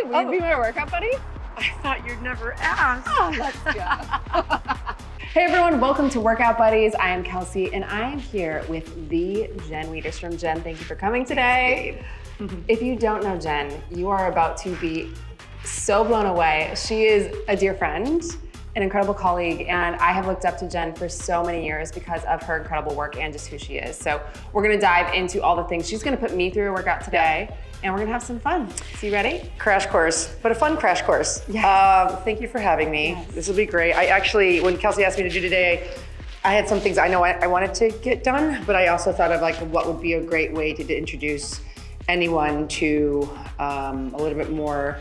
Will you be my workout buddy? I thought you'd never ask. Oh, let's go. Hey everyone, welcome to Workout Buddies. I am Kelsey and I am here with the Jen Widerstrom. Jen, thank you for coming today. If you don't know Jen, you are about to be so blown away. She is a dear friend, an incredible colleague, and I have looked up to Jen for so many years because of her incredible work and just who she is. So we're gonna dive into all the things. She's gonna put me through a workout today. And we're gonna have some fun. So you ready? Crash course, but a fun crash course. Yes. Thank you for having me. Yes. This will be great. I actually, when Kelsey asked me to do today, I had some things I know I wanted to get done, but I also thought of like what would be a great way to introduce anyone to a little bit more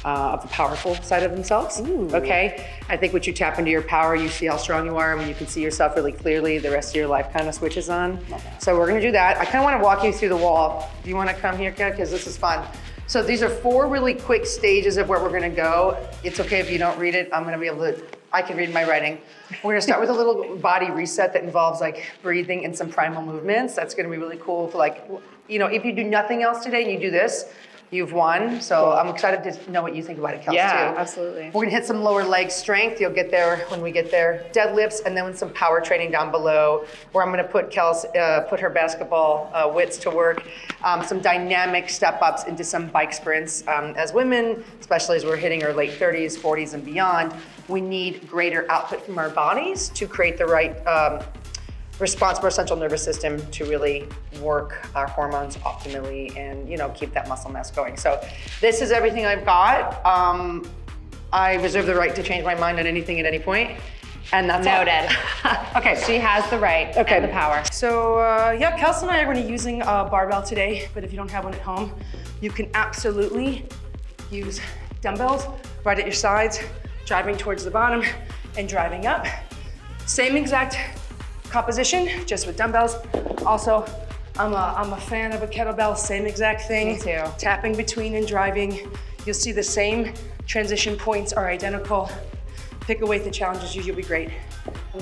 of the powerful side of themselves. Ooh. Okay? I think once you tap into your power, you see how strong you are, and when you can see yourself really clearly, the rest of your life kind of switches on. So we're gonna do that. I kind of want to walk you through the wall. Do you want to come here, Kat? Because this is fun. So these are 4 really quick stages of where we're gonna go. It's okay if you don't read it. I'm gonna be able to, I can read my writing. We're gonna start with a little body reset that involves like breathing and some primal movements. That's gonna be really cool for like, you know, if you do nothing else today and you do this, you've won. So I'm excited to know what you think about it, Kelsey, Yeah, too. absolutely. We're gonna hit some lower leg strength. You'll get there when we get there. Deadlifts, and then with some power training down below, where I'm gonna put put her basketball wits to work. Some dynamic step ups into some bike sprints. As women, especially as we're hitting our late 30s, 40s, and beyond, we need greater output from our bodies to create the right response from our central nervous system to really work our hormones optimally and, you know, keep that muscle mass going. So this is everything I've got. I reserve the right to change my mind on anything at any point. And that's Noted. Okay. She has the right and the power. So yeah, Kelsey and I are going to be using a barbell today, but if you don't have one at home, you can absolutely use dumbbells right at your sides, driving towards the bottom and driving up. Same exact composition, just with dumbbells. Also, I'm a fan of a kettlebell, same exact thing. Me too. Tapping between and driving. You'll see the same transition points are identical. Pick a weight that challenges you, you'll be great.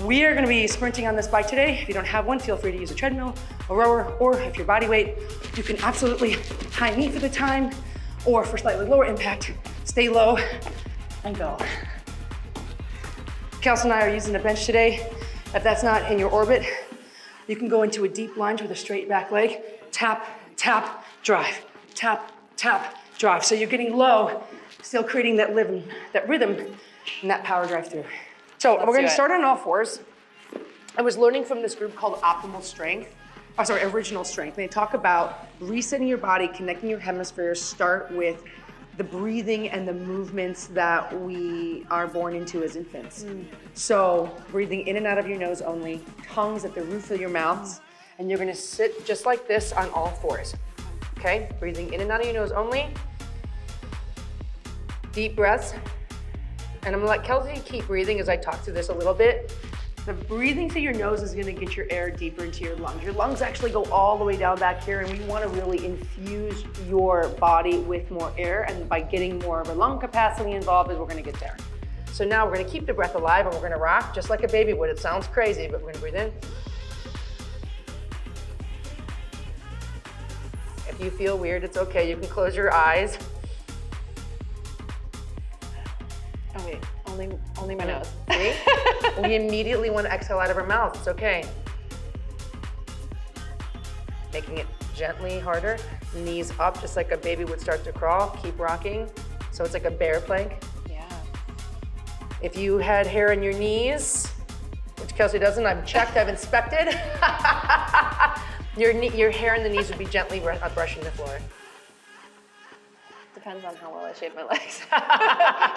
We are gonna be sprinting on this bike today. If you don't have one, feel free to use a treadmill, a rower, or if you're body weight, you can absolutely high knee for the time, or for slightly lower impact, stay low and go. Kelsey and I are using a bench today. If that's not in your orbit, you can go into a deep lunge with a straight back leg. Tap, tap, drive. Tap, tap, drive. So you're getting low, still creating that rhythm, and that power drive through. So we're gonna start on all fours. I was learning from this group called Original Strength. They talk about resetting your body, connecting your hemispheres, start with the breathing and the movements that we are born into as infants. So breathing in and out of your nose only, tongues at the roof of your mouths, and you're gonna sit just like this on all fours. Okay, breathing in and out of your nose only. Deep breaths. And I'm gonna let Kelsey keep breathing as I talk through this a little bit. The breathing through your nose is gonna get your air deeper into your lungs. Your lungs actually go all the way down back here, and we wanna really infuse your body with more air, and by getting more of a lung capacity involved is we're gonna get there. So now we're gonna keep the breath alive, and we're gonna rock just like a baby would. It sounds crazy, but we're gonna breathe in. If you feel weird, it's okay. You can close your eyes. Oh wait, only my nose. See? We immediately want to exhale out of our mouth. It's okay. Making it gently harder. Knees up, just like a baby would start to crawl. Keep rocking. So it's like a bear plank. Yeah. If you had hair in your knees, which Kelsey doesn't, I've checked, I've inspected. Your hair in the knees would be gently brushing the floor. Depends on how well I shape my legs.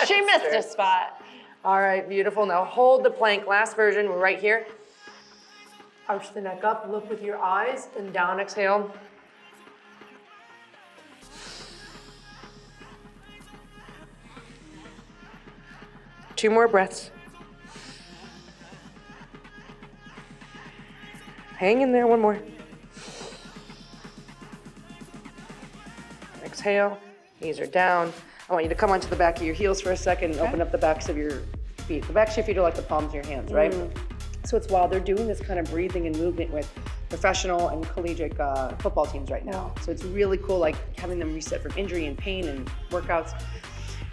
She missed a spot. All right, beautiful. Now hold the plank. Last version, we're right here. Arch the neck up, look with your eyes, and down, exhale. Two more breaths. Hang in there, one more. Exhale, knees are down. I want you to come onto the back of your heels for a second and open up the backs of your feet. The backs of your feet are like the palms of your hands, right? So it's while they're doing this kind of breathing and movement with professional and collegiate football teams right now. So it's really cool, like having them reset from injury and pain and workouts.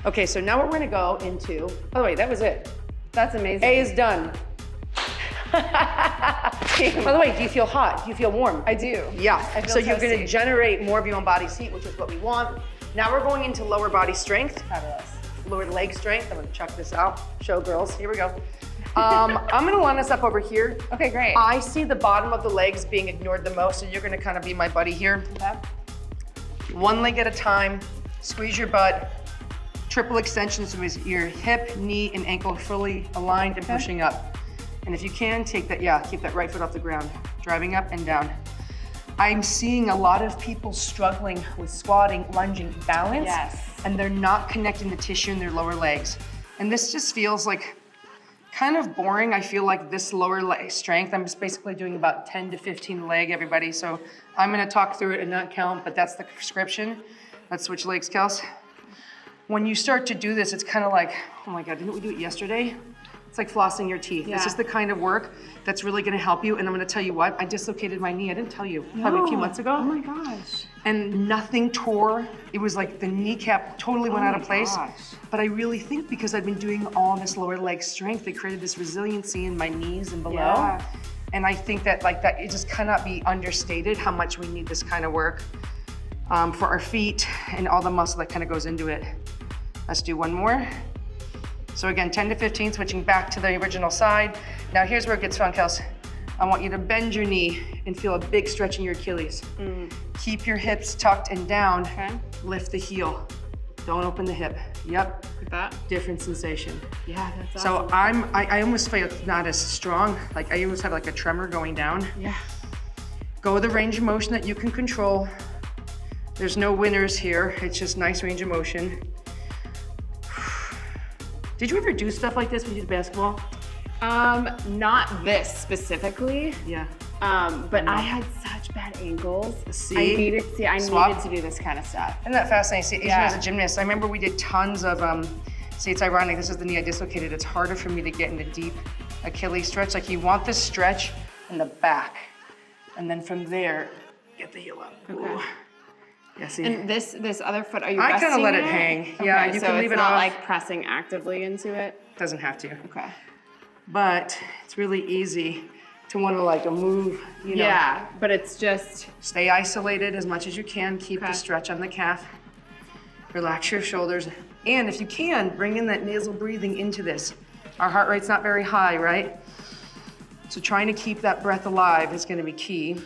Okay, so now we're gonna go into, by the way, that was it. That's amazing. A is done. By the way, do you feel hot? Do you feel warm? I do. Yeah, I feel so you're toasty. gonna generate more of your own body heat, which is what we want. Now we're going into lower body strength. Fabulous. Lower leg strength. I'm gonna check this out. Show girls, here we go. I'm gonna line us up over here. Okay, great. I see the bottom of the legs being ignored the most, so you're gonna kind of be my buddy here. Okay. One leg at a time, squeeze your butt. Triple extensions with your hip, knee, and ankle fully aligned and pushing up. And if you can, take that, keep that right foot off the ground, driving up and down. I'm seeing a lot of people struggling with squatting, lunging, balance, and they're not connecting the tissue in their lower legs. And this just feels like kind of boring. I feel like this lower leg strength, I'm just basically doing about 10 to 15 leg, everybody. So I'm gonna talk through it and not count, but that's the prescription. Let's switch legs, Kels. When you start to do this, it's kind of like, oh my God, didn't we do it yesterday? It's like flossing your teeth. Yeah. This is the kind of work that's really gonna help you. And I'm gonna tell you what, I dislocated my knee. I didn't tell you, probably a few months ago. Oh my gosh. And nothing tore. It was like the kneecap totally went out of place. Gosh. But I really think because I've been doing all this lower leg strength, it created this resiliency in my knees and below. Yeah. And I think that it just cannot be understated how much we need this kind of work for our feet and all the muscle that kind of goes into it. Let's do one more. So again, 10 to 15, switching back to the original side. Now here's where it gets fun, Kels. I want you to bend your knee and feel a big stretch in your Achilles. Keep your hips tucked and down. Okay. Lift the heel. Don't open the hip. Yep. Like that? Different sensation. Yeah, that's So awesome. I almost feel not as strong. Like I almost have like a tremor going down. Yeah. Go the range of motion that you can control. There's no winners here. It's just nice range of motion. Did you ever do stuff like this when you did basketball? Not this specifically. Yeah. But I had such bad ankles. See? I needed to do this kind of stuff. Isn't that fascinating? See, even Yeah. as a gymnast, I remember we did tons of, see, it's ironic, this is the knee I dislocated. It's harder for me to get into deep Achilles stretch. Like you want this stretch in the back. And then from there, get the heel up. Okay. Ooh. Yeah, see? And this other foot, are you I kinda resting let it it? hang. Yeah, Okay, you so can leave it's it not off. like pressing actively into it? Doesn't have to. Okay. But it's really easy to want to like move, you know. Yeah, but it's just, Stay isolated as much as you can. Keep Okay. the stretch on the calf. Relax your shoulders. And if you can, bring in that nasal breathing into this. Our heart rate's not very high, right? So trying to keep that breath alive is going to be key,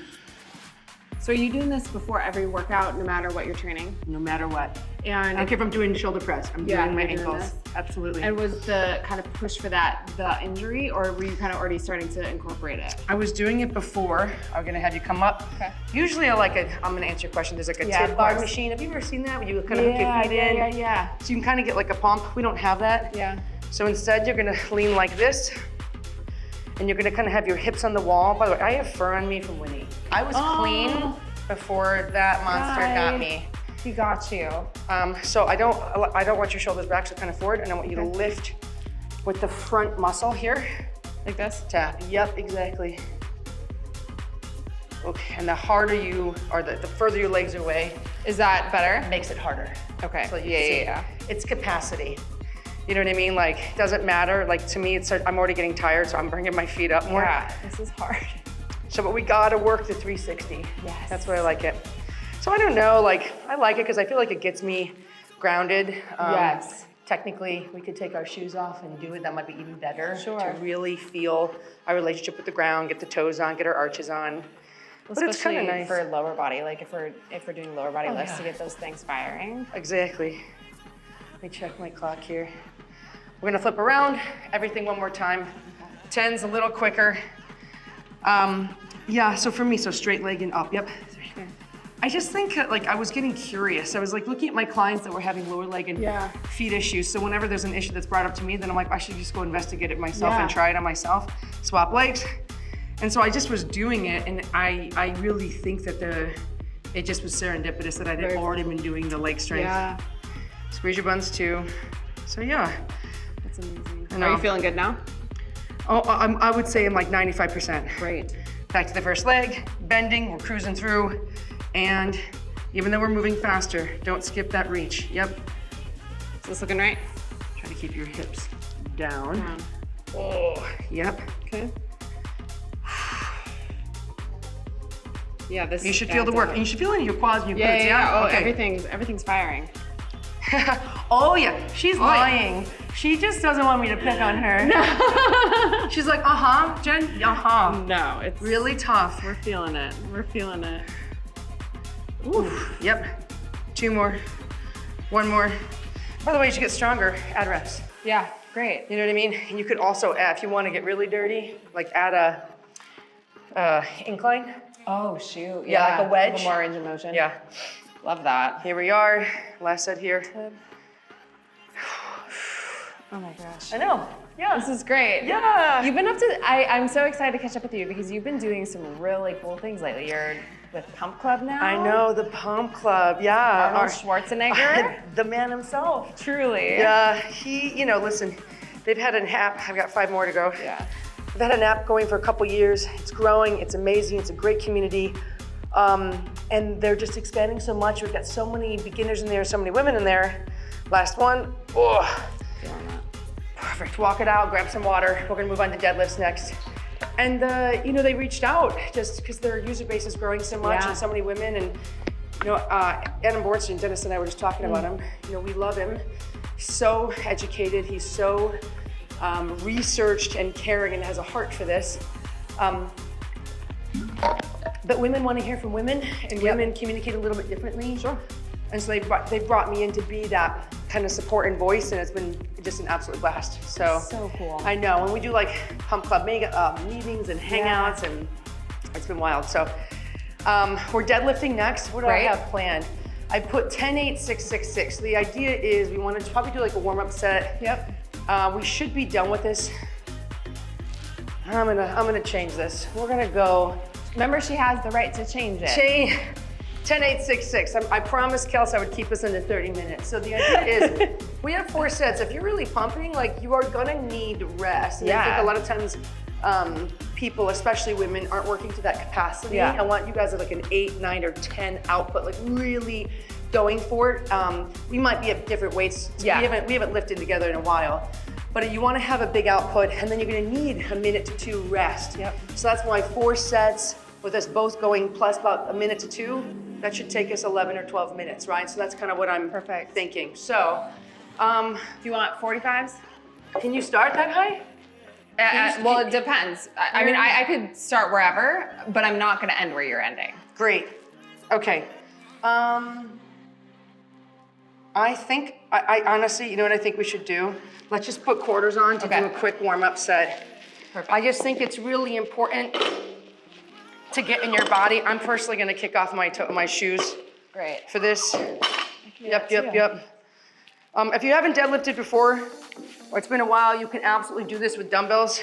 so are you doing this before every workout, no matter what you're training? no matter what. I don't And, care if I'm doing shoulder press. I'm Yeah, doing my you're doing ankles. this. Absolutely. and was the kind of push for that the injury, or were you kind of already starting to incorporate it? I was doing it before. I'm gonna have you come up. Okay. Usually I'm gonna answer your question. There's like a Yeah, tip of bar course. machine. Have you ever seen that? Where you kind of hook your feet in? Yeah. So you can kind of get like a pump. We don't have that. Yeah. So instead you're gonna lean like this, and you're gonna kind of have your hips on the wall. By the way, I have fur on me from Winnie. I was clean before that monster got me. He got you. So I don't want your shoulders back, so kind of forward, and I want you to lift with the front muscle here. Like this? Tap. Yep, exactly. Okay, and the harder you, or the further your legs are away, Is that better? makes it harder. Okay. So you Yeah, see, yeah. It's capacity. You know what I mean? Like, it doesn't matter. Like, to me, I'm already getting tired, so I'm bringing my feet up more. Yeah, this is hard. So, but we gotta work the 360. Yes. That's where I like it. So I don't know, like, I like it because I feel like it gets me grounded. Yes. Technically, we could take our shoes off and do it. That might be even better. Sure. To really feel our relationship with the ground, get the toes on, get our arches on. But it's kind of Especially nice. for lower body, like if we're doing lower body lifts yeah. to get those things firing. Exactly. Let me check my clock here. We're gonna flip around, everything one more time. 10's a little quicker. Yeah, so for me, so straight leg and up, yep. I just think like I was getting curious. I was like looking at my clients that were having lower leg and Yeah. feet issues. So whenever there's an issue that's brought up to me, then I'm like, I should just go investigate it myself Yeah. and try it on myself, swap legs. And so I just was doing it, and I really think that it just was serendipitous that I'd Very already been doing the leg strength. Yeah, Squeeze your buns too. So yeah, that's amazing. I know. Are you feeling good now? Oh, I would say I'm like 95%. Great. Back to the first leg, bending, we're cruising through. And even though we're moving faster, don't skip that reach. Yep. Is this looking right? Try to keep your hips down. Down. Oh, yep. Okay. Yeah, this. You should feel the work. And you should feel it in your quads and your glutes. Yeah. Oh, okay. everything's firing. Oh yeah, she's lying. She just doesn't want me to pick on her. No. She's like, Jen, No, it's really tough. We're feeling it. We're feeling it. Oof. Yep. 2 more. 1 more. By the way, you should get stronger. Add reps. Yeah, great. You know what I mean? And you could also add, if you want to get really dirty, like add a incline. Oh shoot. Yeah, like a wedge. A little more range of motion. Yeah. Love that. Here we are. Last set here. Oh my gosh. I know. Yeah. This is great. Yeah. You've been up to, I'm so excited to catch up with you because you've been doing some really cool things lately. You're with Pump Club now. I know, the Pump Club. Yeah. Arnold Schwarzenegger. The man himself. Truly. Yeah. He, listen, they've had an app. I've got 5 more to go. Yeah. We've had an app going for a couple years. It's growing. It's amazing. It's a great community. And they're just expanding so much. We've got so many beginners in there, so many women in there. Last one. Oh. Perfect. Walk it out, grab some water. We're gonna move on to deadlifts next. And they reached out just because their user base is growing so much and so many women. And Adam Bornstein, Dennis and I were just talking about him. We love him. He's so educated. He's so researched and caring and has a heart for this. But women want to hear from women, and women communicate a little bit differently. Sure. And so they brought me in to be that kind of support and voice, and it's been just an absolute blast. So cool. I know, and we do like Pump Club mega meetings and hangouts, and it's been wild. So we're deadlifting next. What do I have planned? I put 10, 8, 6, 6, 6. The idea is we want to probably do like a warm-up set. Yep. We should be done with this. I'm gonna change this. We're gonna go. Remember, she has the right to change it. 10, 8, 6, 6. I promised Kelsey I would keep us under 30 minutes. So the idea is we have 4 sets. If you're really pumping, you are gonna need rest. And I think a lot of times people, especially women, aren't working to that capacity. I want you guys at like an 8, 9, or 10 output, like really going for it. We might be at different weights. We haven't lifted together in a while. But you wanna have a big output, and then you're gonna need a minute to 2 rest. Yep. So that's why 4 sets, with us both going plus about a minute to 2, that should take us 11 or 12 minutes, right? So that's kind of what I'm thinking. So, do you want 45s? Can you start that high? Well, it depends. I mean, I could start wherever, but I'm not gonna end where you're ending. Great. Okay. I think, I honestly, you know what I think we should do? Let's just put quarters on to do a quick warm-up set. Perfect. I just think it's really important to get in your body. I'm personally gonna kick off my shoes. Great. For this. Yep. If you haven't deadlifted before, or it's been a while, you can absolutely do this with dumbbells.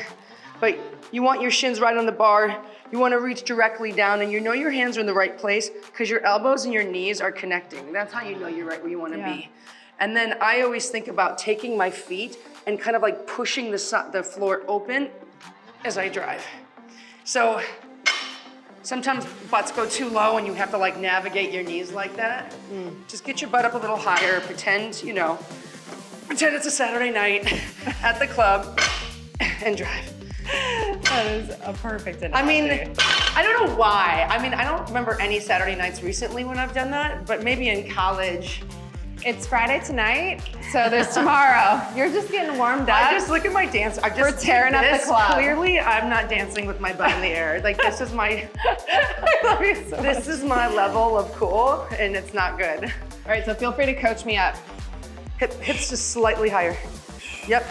But you want your shins right on the bar. You wanna reach directly down, and your hands are in the right place because your elbows and your knees are connecting. That's how you know you're right where you wanna be. And then I always think about taking my feet and kind of like pushing the floor open as I drive. So sometimes butts go too low and you have to like navigate your knees like that. Just get your butt up a little higher, pretend it's a Saturday night at the club and drive. That is a perfect analogy. I mean, I don't know why. I mean, I don't remember any Saturday nights recently when I've done that, but maybe in college. It's Friday tonight, so there's tomorrow. You're just getting warmed up. I just look at my dance. We're tearing up the club. Clearly, I'm not dancing with my butt in the air. Like this is my, this is my level of cool, and it's not good. All right, so feel free to coach me up. Hips just slightly higher. Yep.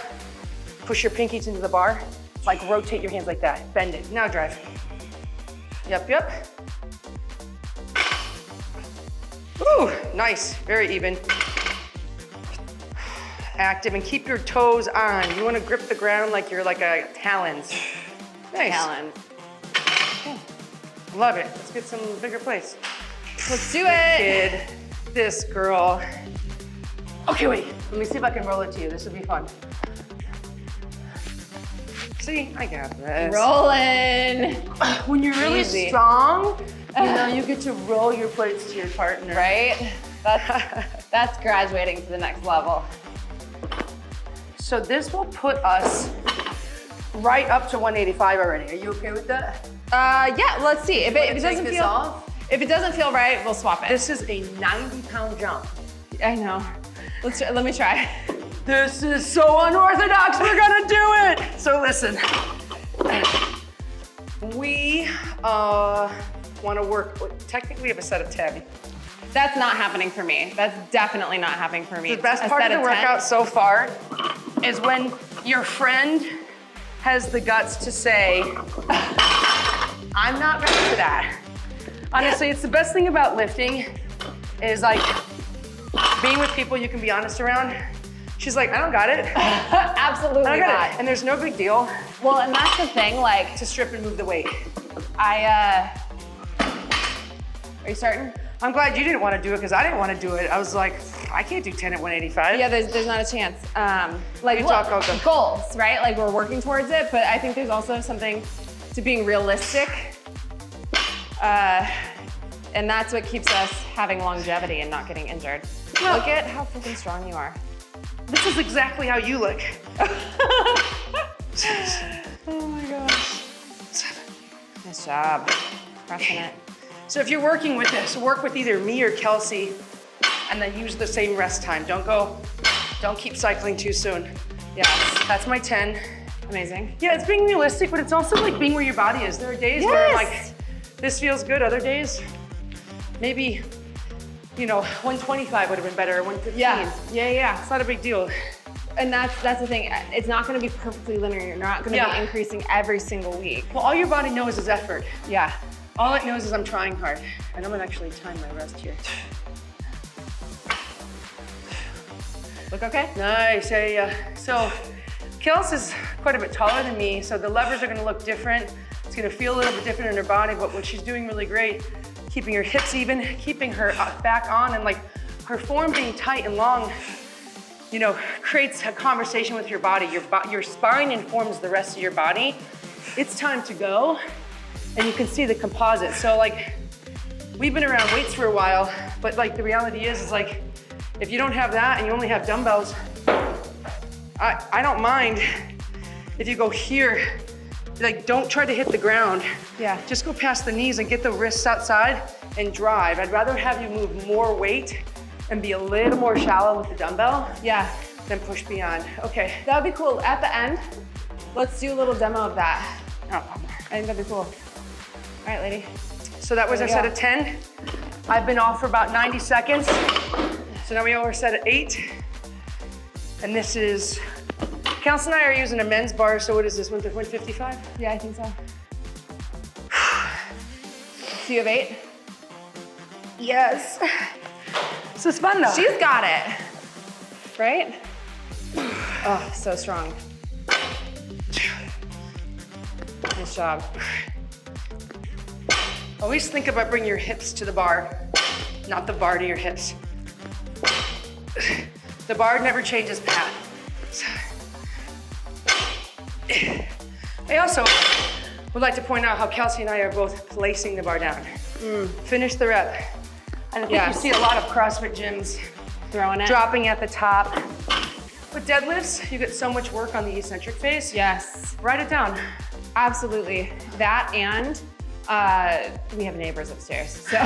Push your pinkies into the bar. Like rotate your hands like that. Bend it. Now drive. Yep. Ooh, nice. Very even. Active, and keep your toes on. You want to grip the ground like you're like a talons. Nice. Talon. Okay. Love it. Let's get some bigger plates. Let's do it. Kid, this girl. Okay, wait. Let me see if I can roll it to you. This would be fun. See, I got this. Rolling. When you're really Easy. strong, you know, you get to roll your plates to your partner. Right? That's graduating to the next level. So this will put us right up to 185 already. Are you okay with that? Yeah, let's see. If it doesn't this feel off? if it doesn't feel right, we'll swap it. This is a 90-pound jump. I know. Let me try. This is so unorthodox, we're gonna do it! So listen, we wanna work, technically we have a set of 10. That's not happening for me. That's definitely not happening for me. The best A part of set the 10? workout so far is when your friend has the guts to say, I'm not ready for that. Honestly, it's the best thing about lifting is like being with people you can be honest around. She's like, I don't got it. Absolutely I don't got not. it. And there's no big deal Well, and that's the thing, like, to strip and move the weight. are you starting? I'm glad you didn't want to do it because I didn't want to do it. I was like, I can't do 10 at 185. Yeah, there's not a chance. Like, You look, talk, okay. goals, right? Like, we're working towards it, but I think there's also something to being realistic. And that's what keeps us having longevity and not getting injured. Well- Look at how freaking strong you are. This is exactly how you look. Oh my gosh. Nice job. Crushing it. So if you're working with this, work with either me or Kelsey and then use the same rest time. Don't keep cycling too soon. Yes. That's my 10. Amazing. Yeah, it's being realistic, but it's also like being where your body is. There are days where I'm like, Yes. this feels good. Other days, maybe, you know, 125 would have been better, or 115. Yeah. It's not a big deal. And that's the thing. It's not going to be perfectly linear. You're not going to be increasing every single week. Well, all your body knows is effort. Yeah. All it knows is I'm trying hard. And I'm gonna actually time my rest here. Look okay? Nice, yeah. So, Kels is quite a bit taller than me, so the levers are gonna look different. It's gonna feel a little bit different in her body, but what she's doing really great, keeping her hips even, keeping her back on, and like her form being tight and long, you know, creates a conversation with your body. Your spine informs the rest of your body. It's time to go, and you can see the composite. So like, we've been around weights for a while, but like the reality is like, if you don't have that and you only have dumbbells, I don't mind if you go here, like don't try to hit the ground. Yeah. Just go past the knees and get the wrists outside and drive. I'd rather have you move more weight and be a little more shallow with the dumbbell Yeah. than push beyond. Okay. That would be cool. At the end, let's do a little demo of that. Oh. I think that'd be cool. All right, lady. So that was our There we set of 10. I've been off for about 90 seconds. So now we are set at 8. And this is, Kelsey and I are using a men's bar, so what is this, 155? Yeah, I think so. So you have 8? Yes. This is fun though. She's got it. Right? Oh, so strong. Nice job. Always think about bringing your hips to the bar, not the bar to your hips. The bar never changes path. I also would like to point out how Kelsey and I are both placing the bar down. Finish the rep. And I think Yes. you see a lot of CrossFit gyms Throwing it. dropping at the top. With deadlifts, you get so much work on the eccentric phase. Yes, Write it down. absolutely. That and we have neighbors upstairs. So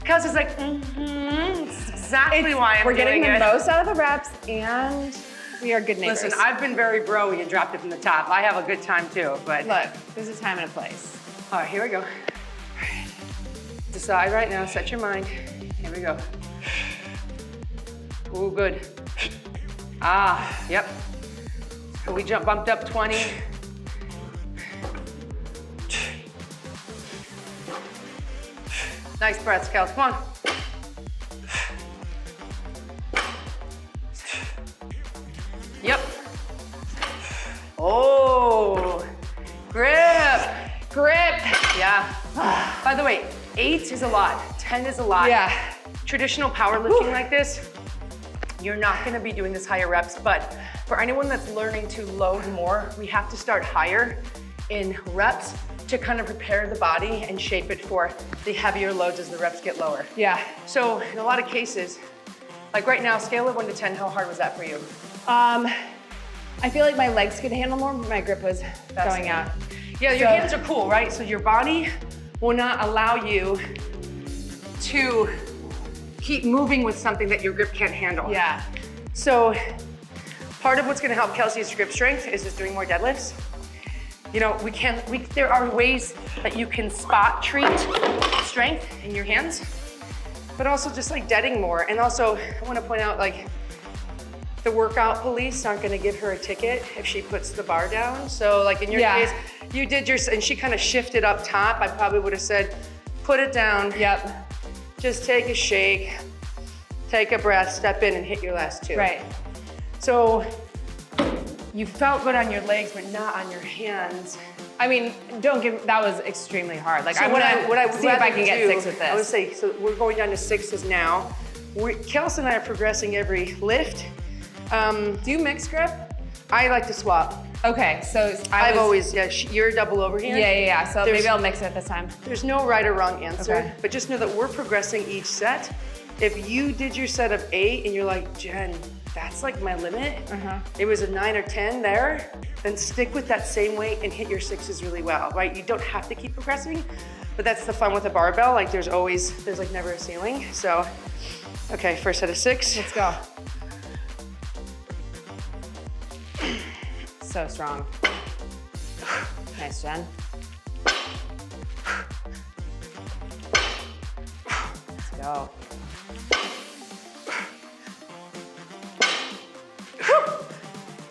Kelsey's like, It's exactly why I'm we're getting doing the it. most out of the reps and we are good neighbors. Listen, I've been very bro-y and dropped it from the top. I have a good time too, but. Look, there's a time and a place. All right, here we go. Decide right now, set your mind. Here we go. Ooh, good. Ah, yep. So we bumped up 20. Nice breaths, Kels, come on. Yep. Oh, grip. Grip. Yeah. By the way, 8 is a lot, 10 is a lot. Yeah. Traditional powerlifting like this, you're not gonna be doing this higher reps, but for anyone that's learning to load more, we have to start higher in reps to kind of prepare the body and shape it for the heavier loads as the reps get lower. Yeah. So in a lot of cases, like right now, scale of 1 to 10, how hard was that for you? I feel like my legs could handle more, but my grip was going out. Yeah, your hands are cool, right? So your body will not allow you to keep moving with something that your grip can't handle. Yeah. So part of what's gonna help Kelsey's grip strength is just doing more deadlifts. You know, there are ways that you can spot treat strength in your hands, but also just like deading more. And also I wanna point out, like, the workout police aren't gonna give her a ticket if she puts the bar down. So like in your case, you did yours and she kind of shifted up top. I probably would have said, put it down. Yep. Just take a shake, take a breath, step in and hit your last 2. Right. So you felt good on your legs, but not on your hands. I mean, that was extremely hard. Like, So I want to see if I can get 6 with this. I would say, so we're going down to 6s now. Kelsey and I are progressing every lift. Do you mix grip? I like to swap. Okay, so you're a double overhand. Yeah. So maybe I'll mix it this time. There's no right or wrong answer, Okay. but just know that we're progressing each set. If you did your set of 8 and you're like, Jen, that's like my limit. It was a 9 or 10 there, then stick with that same weight and hit your 6s really well, right? You don't have to keep progressing, but that's the fun with a barbell. Like there's like never a ceiling. So, okay, first set of 6. Let's go. So strong. Nice, Jen. Let's go.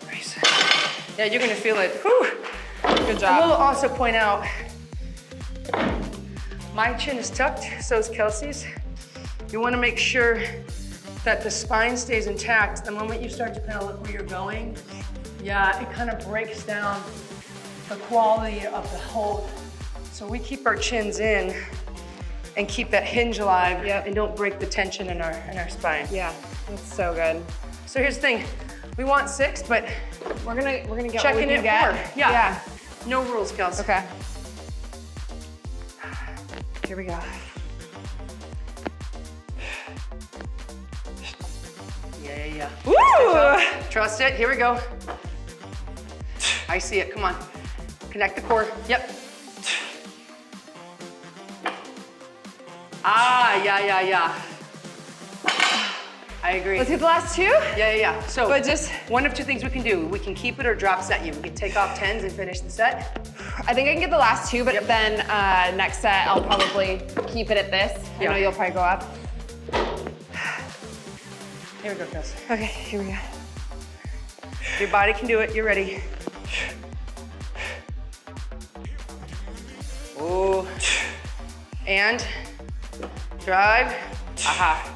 Nice. Yeah, you're gonna feel it. Whew. Good I will job. also point out, my chin is tucked, so is Kelsey's. You wanna make sure that the spine stays intact. The moment you start to kind of look where you're going, yeah, it kind of breaks down the quality of the hold. So we keep our chins in and keep that hinge alive, and don't break the tension in our spine. Yeah, that's so good. So here's the thing, we want 6, but We're gonna get what we checking can it get. more. Yeah. No rules, Kelsey. Okay. Here we go. Yeah. Woo! Trust it, here we go. I see it, come on. Connect the core, yep. Yeah. I agree. Let's get the last 2. Yeah. So, But just, one of 2 things we can do. We can keep it or drop set you. We can take off 10s and finish the set. I think I can get the last 2, but then next set I'll probably keep it at this. I know you'll probably go up. Here we go, Kelsey. Okay, here we go. Your body can do it, you're ready. Oh, and drive. Aha.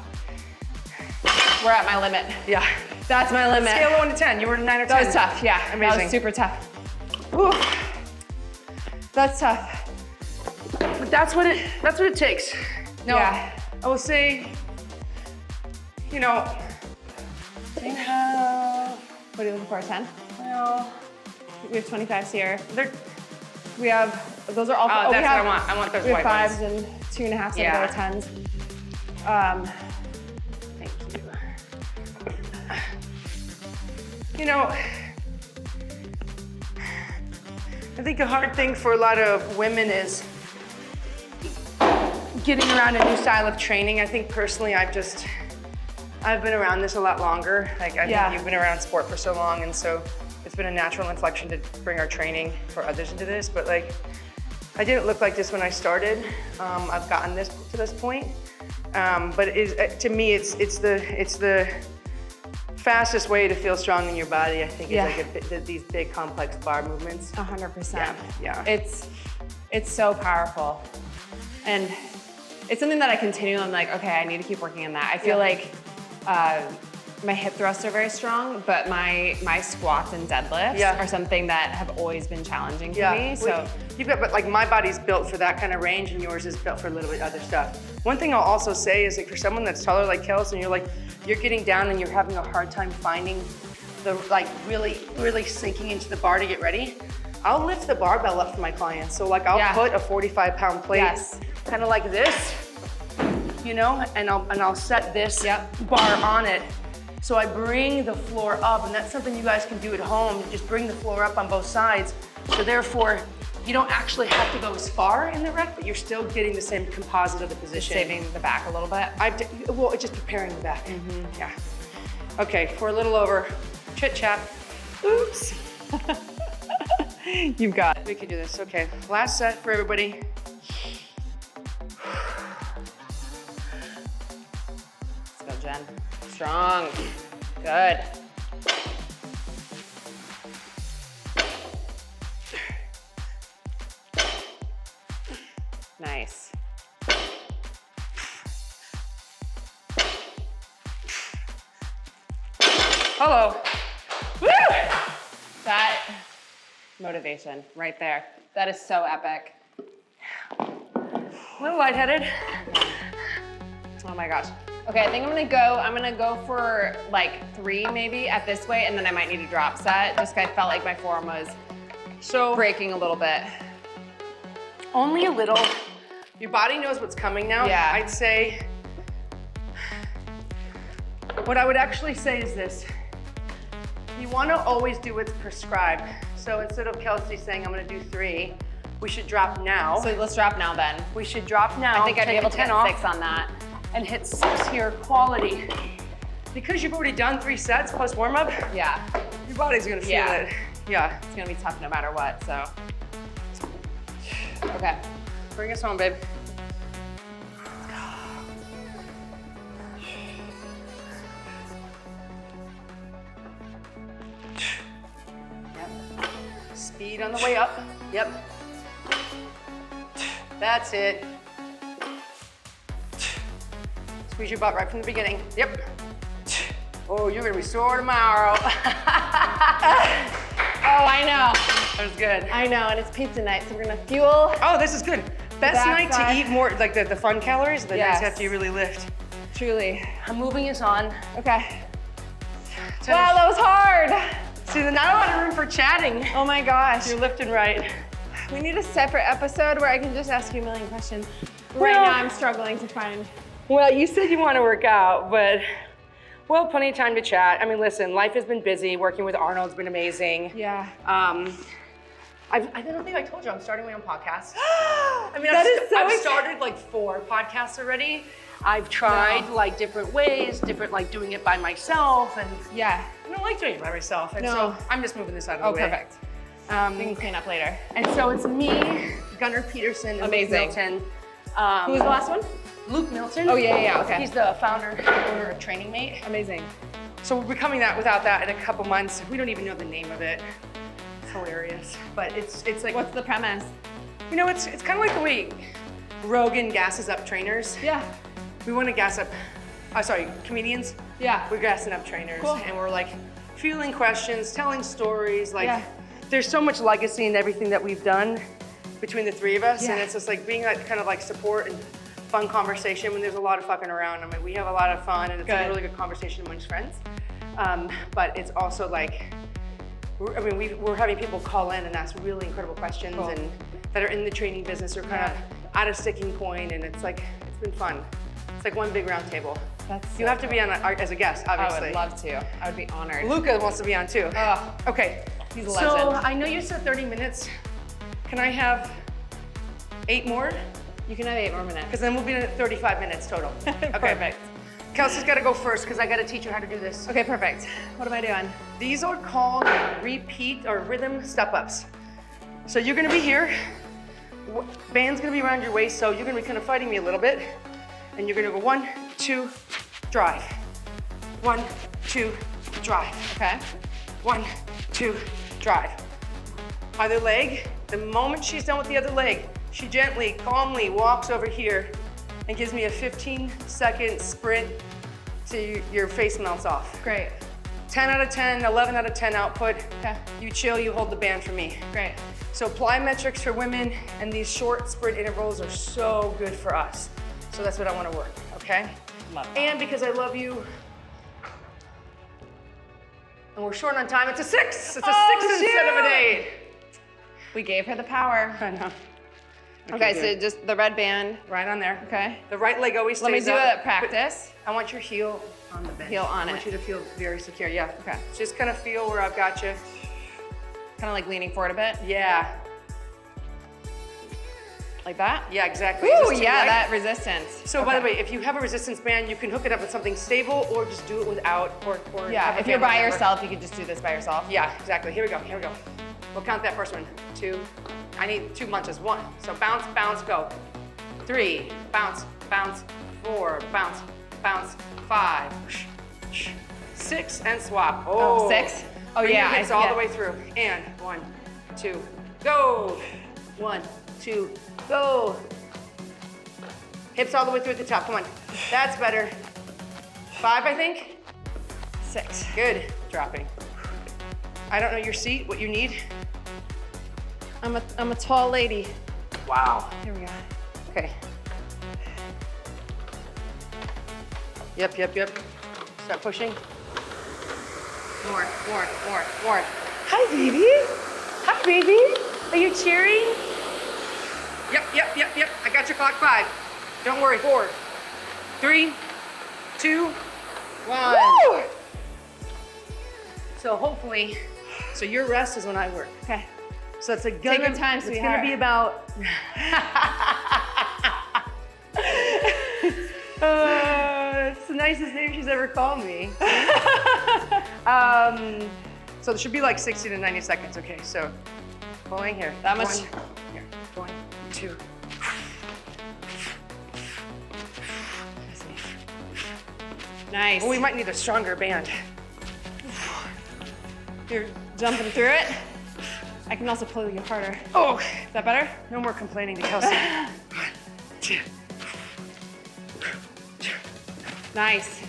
We're at my limit. Yeah. That's my limit. Scale of 1 to 10, you were 9 or 10. That was tough, yeah. Amazing. That was super tough. Whew. That's tough. But that's what it takes. No, Yeah. I will say, you know, What are you looking for, 10? well, We have 25s here. they're, We have, those are all, that's we what have, I want. I want those we have white 5s ones. and 2.5s Yeah. and 10s. Thank you. You know, I think a hard thing for a lot of women is getting around a new style of training. I think personally, I've been around this a lot longer. Like I think you've been around sport for so long, and so it's been a natural inflection to bring our training for others into this. But like, I didn't look like this when I started. I've gotten to this point. But to me, it's the fastest way to feel strong in your body. I think is like these big complex bar movements. 100%. Yeah. It's so powerful. And it's something that I continue, I'm like, okay, I need to keep working on that. I feel like my hip thrusts are very strong, but my squats and deadlifts are something that have always been challenging for me. So you've got, but like my body's built for that kind of range, and yours is built for a little bit other stuff. One thing I'll also say is, like, for someone that's taller like Kelsey, and you're getting down and you're having a hard time finding the, like, really sinking into the bar to get ready, I'll lift the barbell up for my clients. So like I'll put a 45-pound plate, kind of like this, you know, and I'll set this bar on it. So I bring the floor up, and that's something you guys can do at home. Just bring the floor up on both sides. So therefore, you don't actually have to go as far in the rec, but you're still getting the same composite of the position. Just saving the back a little bit. Well, it's just preparing the back. Yeah. Okay, for a little over chit chat. Oops. You've got it. We can do this. Okay, last set for everybody. Let's go, Jen. Strong. Good. Nice. Hello. Woo! That motivation right there. That is so epic. A little lightheaded. Oh my gosh. Okay, I think I'm gonna go for like 3 maybe at this weight, and then I might need a drop set. Just 'cause I felt like my forearm was breaking a little bit. Only a little. Your body knows what's coming now. Yeah. I'd say, what I would actually say is this. You wanna always do what's prescribed. So instead of Kelsey saying, I'm gonna do 3, we should drop now. So let's drop now then. We should drop now. I think I'd be able to get 6 on that. And hit 6 here, quality. Because you've already done 3 sets plus warm up, Yeah. your body's gonna feel it. Yeah. It's gonna be tough no matter what, so. Okay. Bring us home, babe. Yep. Speed on the way up. Yep. That's it. Squeeze your butt right from the beginning. Yep. Oh, you're gonna be sore tomorrow. Oh, I know. That was good. I know, and it's pizza night, so we're gonna fuel. Oh, this is good. Best night to eat more, like the fun calories, the nights after you really lift. Truly. I'm moving us on. Okay. Wow, that was hard. See, there's not a lot of room for chatting. Oh my gosh. You're lifting right. We need a separate episode where I can just ask you a million questions. Right Well- now, I'm struggling to find. Well, you said you want to work out, but, well, plenty of time to chat. I mean, listen, life has been busy. Working with Arnold's been amazing. Yeah. I don't think I told you I'm starting my own podcast. I mean, I've started like 4 podcasts already. I've tried like different ways, like doing it by myself, and Yeah. I don't like doing it by myself. And No. so I'm just moving this out of the way. Perfect. We can clean up later. And so it's me, Gunnar Peterson, and Amazing. Luke Milton. Who was the last one? Luke Milton. Oh, yeah, okay. He's the founder and owner of Training Mate. Amazing. So we're becoming that without that in a couple months. We don't even know the name of it. It's hilarious. But it's like, What's the premise? you know, it's kind of like the way Rogan gasses up trainers. Yeah. We want to gas up, comedians. Yeah. We're gassing up trainers. Cool. And we're like fielding questions, telling stories. Like, Yeah. there's so much legacy in everything that we've done between the 3 of us. Yeah. And it's just like being that kind of like support and fun conversation when there's a lot of fucking around. I mean, we have a lot of fun, and it's a really good conversation amongst friends. But it's also like, we're having people call in and ask really incredible questions and that are in the training business or kind of at a sticking point, and it's like, it's been fun. It's like one big round table. You have to be on as a guest, obviously. I would love to. I would be honored. Luca wants to be on too. Oh, Okay. he's a legend. So I know you said 30 minutes. Can I have 8 more? You can have 8 more minutes. Because then we'll be at 35 minutes total. Okay. Perfect. Kelsey's got to go first because I got to teach her how to do this. Okay, perfect. What am I doing? These are called repeat or rhythm step-ups. So you're going to be here. Band's going to be around your waist, so you're going to be kind of fighting me a little bit. And you're going to go 1, 2, drive. 1, 2, drive. Okay. 1, 2, drive. Other leg. The moment she's done with the other leg, she gently, calmly walks over here and gives me a 15-second sprint so your face melts off. Great. 10 out of 10, 11 out of 10 output. Okay. You chill, you hold the band for me. Great. So plyometrics for women and these short sprint intervals are so good for us. So that's what I want to work, okay? Love it. And because I love you, and we're short on time, it's a 6. It's a 6 instead of an 8. We gave her the power. I know. Okay, good. so just the red band. Right on there. Okay. The right leg always stays Let me do up. a practice. I want your heel on the bench. Heel on I want it. you to feel very secure, yeah. Okay. Just kind of feel where I've got you. Kind of like leaning forward a bit. Yeah. Like that? Yeah, exactly. Ooh, Just to yeah, right. that resistance. So by the way, if you have a resistance band, you can hook it up with something stable or just do it without or Yeah, have a if you're band by that works. yourself, you could just do this by yourself. Yeah, exactly. Here we go, here we go. We'll count that first one. 2. I need 2 munches. 1. So bounce, bounce, go. 3. Bounce, bounce. 4. Bounce, bounce. 5. 6 and swap. Oh, 6? Oh, Bring yeah. your hips all the way through. And 1, 2, go. 1, 2, go. Hips all the way through at the top. Come on. That's better. 5, I think. 6. Good. Dropping. I don't know your seat, what you need. I'm a tall lady. Wow. Here we go. Okay. Yep, yep, yep. Start pushing. More, more, more, more. Hi, baby. Hi, baby. Are you cheering? Yep, yep, yep, yep. I got your clock. 5. Don't worry. 4, 3, 2, 1. Woo! So hopefully, so your rest is when I work. Okay. So it's Take your time, it's sweetheart. gonna be about. It's the nicest name she's ever called me. So it should be like 60 to 90 seconds. Okay, so pulling here. That much? 1, here. 1, 2. Nice. Well, we might need a stronger band. You're jumping through it. I can also pull you harder. Oh, Is that better? no more complaining to Kelsey. 1, 2. Nice.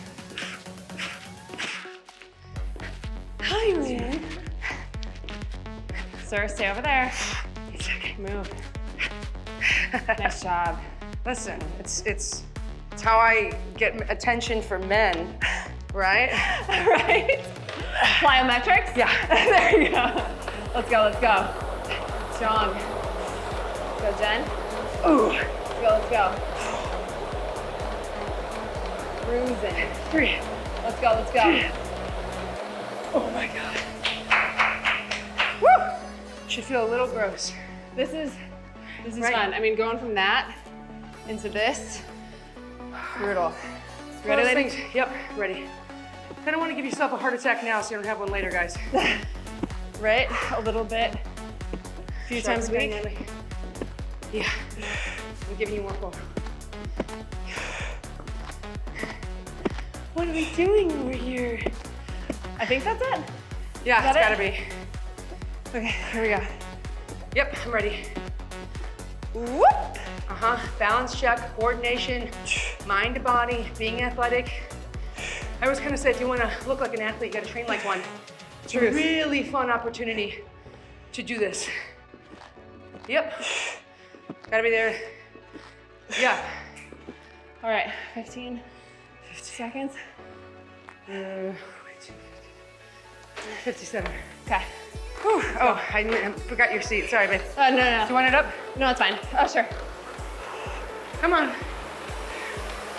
Hi, man. Sir, stay over there. It's okay. Move. Nice job. Listen, it's how I get attention from men, right? Right? Plyometrics? Yeah. There you go. Let's go, let's go. Strong. Go, Jen. Ooh. Let's go, let's go. Cruising. 3. Let's go, let's go. Oh my God. Woo! Should feel a little gross. This is Right. fun. I mean, going from that into this, brutal. You One ready, of those lady? things- Yep, ready. Kind of want to give yourself a heart attack now so you don't have one later, guys. Right? A little bit. A few times a Sharpen week. down, Lily. Yeah. I'm giving you more pull. What are we doing over here? I think that's it. Yeah, Is that it's gotta it? be. Okay, here we go. Yep, I'm ready. Whoop! Uh-huh, balance check, coordination, mind to body, being athletic. I always kind of say if you want to look like an athlete, you got to train like one. It's a Truth. really fun opportunity to do this. Yep, gotta be there. Yeah. All right, 15 seconds. 57. Okay. Whew. Oh, I forgot your seat. Sorry, babe. No, Do no, you want it up? no, it's fine. Oh, sure. Come on.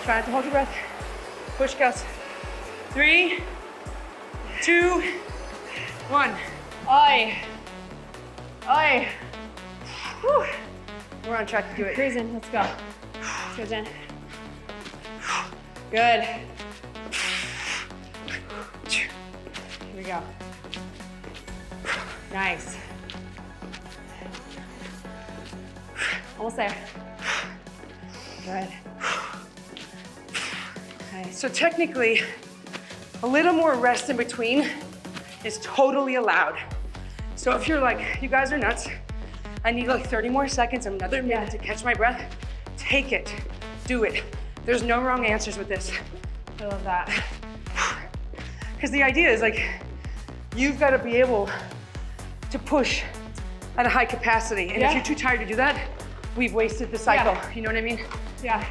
Try not to hold your breath. Push, Kels. 3, 2, 1. Oi. Oi. Whew. We're on track to do it. Cruising, let's go. Let's go, Jen. Good. Here we go. Nice. Almost there. Good. Nice. So technically, a little more rest in between is totally allowed. So if you're like, you guys are nuts, I need like 30 more seconds, another minute to catch my breath, take it, do it. There's no wrong answers with this. I love that. Because the idea is like, you've got to be able to push at a high capacity. And if you're too tired to do that, we've wasted the cycle. You know what I mean? Yeah.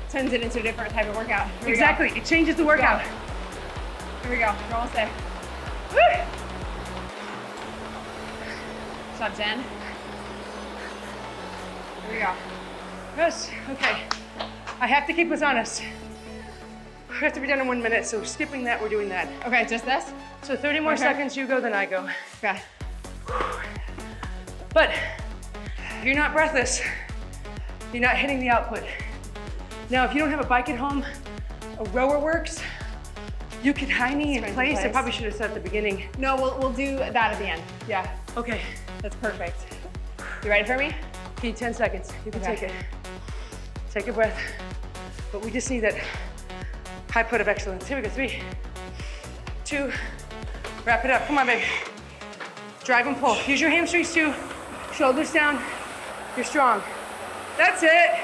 Turns it into a different type of workout. Exactly. It changes the workout. Here we go. We're almost there. Woo! Good job, Jen. Here we go. Yes. Okay. I have to keep us honest. We have to be done in 1 minute, so skipping that, we're doing that. Okay, just this? So 30 more seconds, you go, then I go. Okay. But if you're not breathless, you're not hitting the output. Now, if you don't have a bike at home, a rower works. You can high knee in place. I probably should have said at the beginning. No, we'll do that at the end. Yeah. Okay. That's perfect. You ready for me? Need 10 seconds. You can take it. Take a breath. But we just need that high put of excellence. Here we go. 3, 2, wrap it up. Come on, baby. Drive and pull. Use your hamstrings too. Shoulders down. You're strong. That's it.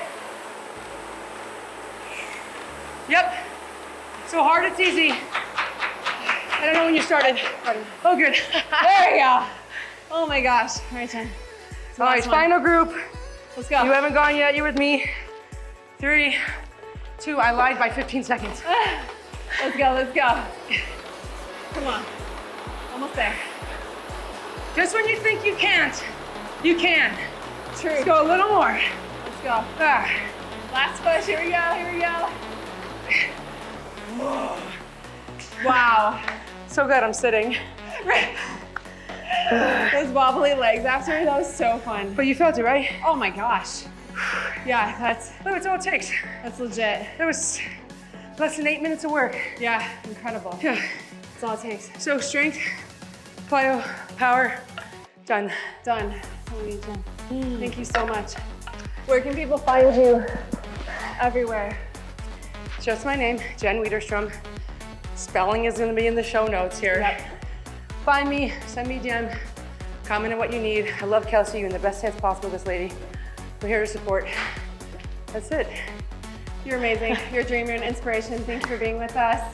Yep. So hard, it's easy. I don't know when you started. Oh, good. There we go. Oh my gosh. All right, Jen. All right, final group. Let's go. You haven't gone yet. You with me? 3, 2. I lied by 15 seconds. Let's go. Let's go. Come on. Almost there. Just when you think you can't, you can. True. Let's go a little more. Let's go. Last push. Here we go. Here we go. Wow. So good, I'm sitting. Those wobbly legs after, that was so fun. But you felt it, right? Oh my gosh. Yeah, that's all it takes. That's legit. That was less than 8 minutes of work. Yeah, incredible. Yeah. That's all it takes. So strength, plyo, power, done. Done. Thank you so much. Where can people find you? Everywhere. Just my name, Jen Widerstrom. Spelling is gonna be in the show notes here. Yep. Find me, send me a DM, comment on what you need. I love Kelsey, you're in the best hands possible, this lady. We're here to support. That's it. You're amazing. You're a dream, you're an inspiration. Thank you for being with us.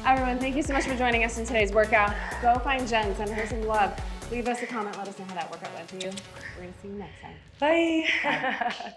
Everyone, thank you so much for joining us in today's workout. Go find Jen, send her some love. Leave us a comment, let us know how that workout went for you. We're gonna see you next time. Bye.